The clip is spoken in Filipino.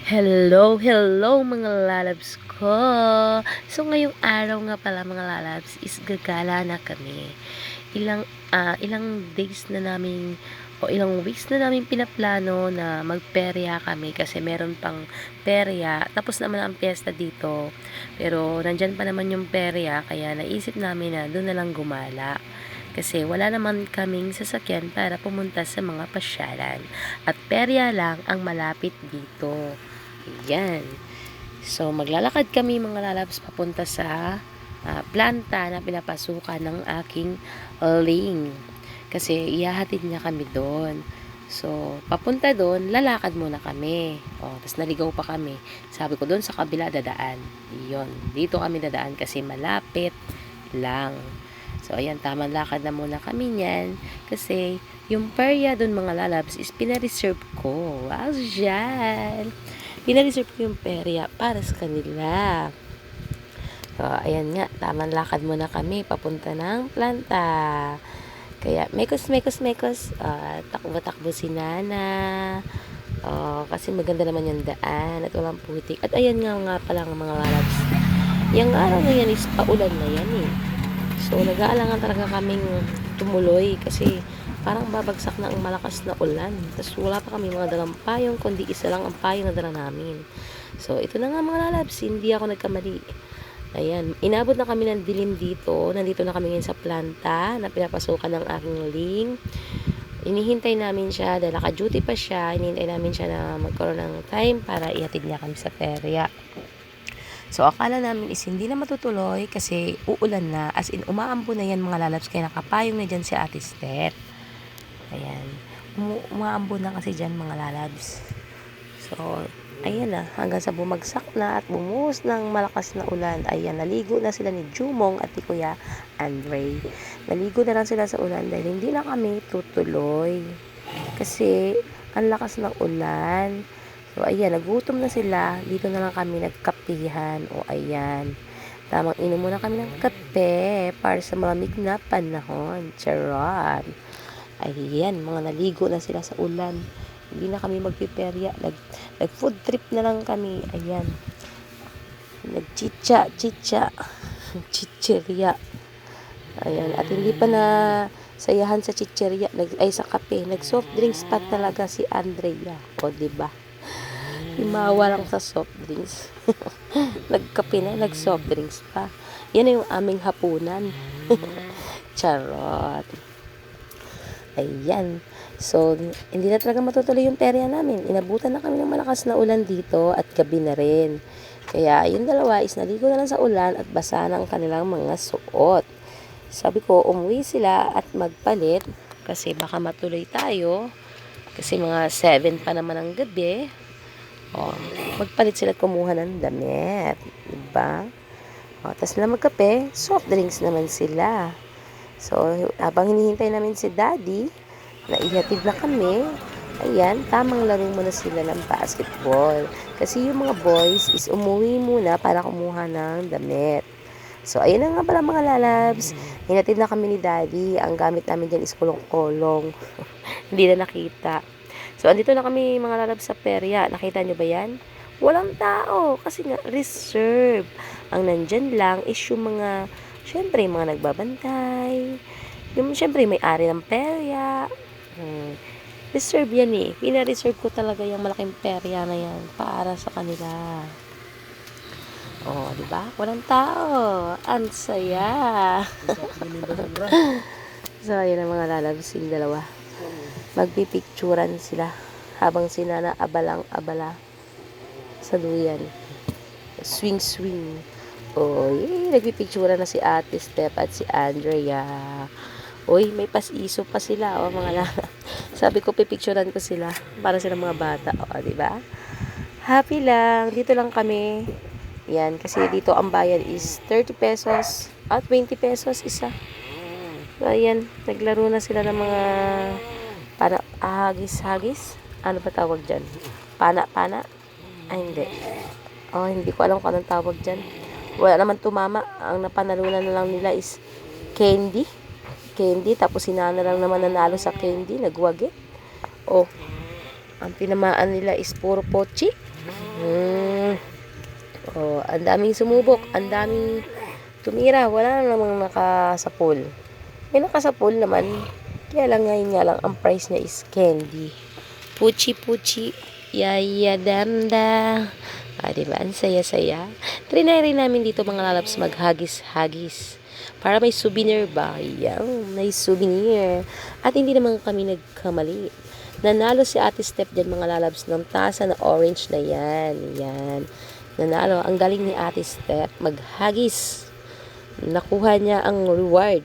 Hello, hello mga lalabs ko! So ngayong araw nga pala mga lalabs is gagala na kami. Ilang days na namin o ilang weeks na namin pinaplano na magperya kami kasi meron pang perya. Tapos naman ang piyesta dito. Pero nandyan pa naman yung perya kaya naisip namin na doon na lang gumala. Kasi wala naman kaming sasakyan para pumunta sa mga pasyalan. At perya lang ang malapit dito. Yan. So, maglalakad kami mga lalabs papunta sa planta na pinapasukan ng aking ling. Kasi ihahatid niya kami doon. So, papunta doon, lalakad muna kami. O, tapos naligaw pa kami. Sabi ko doon sa kabila dadaan. Iyon. Dito kami dadaan kasi malapit lang. So, ayan, tamang lakad na muna kami niyan. Kasi, yung perya doon mga lalabs is pinareserve ko. Wow, dyan! Pinareserve ko yung perya para sa kanila. So, ayan nga, tamang lakad muna kami papunta ng planta. Kaya, mekos, takbo-takbo si Nana. Kasi maganda naman yung daan at walang putik. At ayan nga pala ng mga lalabs. Yung araw na yan is paulan na yan eh. So, nag-aalangan talaga kaming tumuloy kasi parang babagsak na ang malakas na ulan. Tapos wala pa kami mga dalang payong, kundi isa lang ang payong na dala namin. So, ito na nga mga lalabs, hindi ako nagkamali. Ayan, inabot na kami ng dilim dito. Nandito na kami ngayon sa planta na pinapasukan ng aking ling. Inihintay namin siya dahil naka-duty pa siya. Inihintay namin siya na magkaroon ng time para ihatid niya kami sa perya. So, akala namin is hindi na matutuloy kasi uulan na. As in, umaambo na yan mga lalabs. Kaya nakapayong na dyan si Ate Steph. Ayan. Umaambo na kasi dyan mga lalabs. So, ayan na. Hanggang sa bumagsak na at bumuhos ng malakas na ulan. Ayan, naligo na sila ni Jumong at ni Kuya Andre. Naligo na lang sila sa ulan dahil hindi na kami tutuloy. Kasi, ang lakas ng ulan. So, ayan, nagutom na sila. Dito na lang kami nagkapihan. O, ayan. Tamang inom muna kami ng kape para sa malamig na panahon. Charot. Ayan, mga naligo na sila sa ulan. Hindi na kami magpiperya. Nag-food trip na lang kami. Ayan. Nag-chicha. Chicheria. Ayan. At hindi pa na sayahan sa chicheria. Sa kape. Nag-soft drinks pa talaga si Andrea. O, diba? Himawa lang sa soft drinks. Nagkape na, nag-soft drinks pa. Yan na yung aming hapunan. Charot. Ayan. So, hindi na talaga matutuloy yung perya namin. Inabutan na kami ng malakas na ulan dito at gabi na rin. Kaya, yung dalawa is naligo na lang sa ulan at basa na ang kanilang mga suot. Sabi ko, umuwi sila at magpalit kasi baka matuloy tayo. Kasi mga 7 pa naman ang gabi. Magpalit sila at kumuha ng damit. Diba? Tapos na magkape, soft drinks naman sila. So, habang hinihintay namin si Daddy, na ihatid na kami, ayan, tamang laro muna sila ng basketball. Kasi yung mga boys is umuwi muna para kumuha ng damit. So, ayun na nga pala mga lalabs. Hinatid na kami ni Daddy. Ang gamit namin dyan is kulong-kulong. Hindi na nakita. So, andito na kami mga lalabs sa perya. Nakita nyo ba yan? Walang tao. Kasi nga, reserve. Ang nandyan lang is yung mga, syempre, mga nagbabantay. Yung, syempre, may-ari ng perya. Reserve yan eh. Pina-reserve ko talaga yung malaking perya na yan para sa kanila. Diba? Walang tao. Ang saya. So, ayun ang mga lalabs yung dalawa. Magpipicturan sila habang si Nana abalang-abala sa duyan. Swing. Nagpipicturan na si Ate Steph at si Andrea. May pasiso pa sila, mga lala. Sabi ko, pipicturan ko sila para sila mga bata. Diba? Happy lang. Dito lang kami. Yan, kasi dito ang bayad is 30 pesos at 20 pesos isa. So, ayan, naglaro na sila ng mga hagis. Ano ba tawag dyan? Pana? Hindi. Hindi ko alam kung anong tawag dyan. Wala naman tumama. Ang napanalunan na lang nila is candy. Tapos si Nana lang naman nanalo sa candy. Nagwagi. Ang tinamaan nila is puro pochi. Hmm. Oh, ang daming sumubok, ang daming tumira, wala namang nakasapul. May nakasapul naman. Kaya lang ngayon nga lang, ang price niya is candy. Puchi-puchi, yaya danda. Diba? Ang saya-saya. Trinay rin namin dito mga lalabs maghagis-hagis. Para may souvenir ba? Yan, may souvenir. At hindi naman kami nagkamali. Nanalo si Ate Step dyan mga lalabs ng tasa na orange na yan. Yan. Nanalo. Ang galing ni Ate Step maghagis. Nakuha niya ang reward.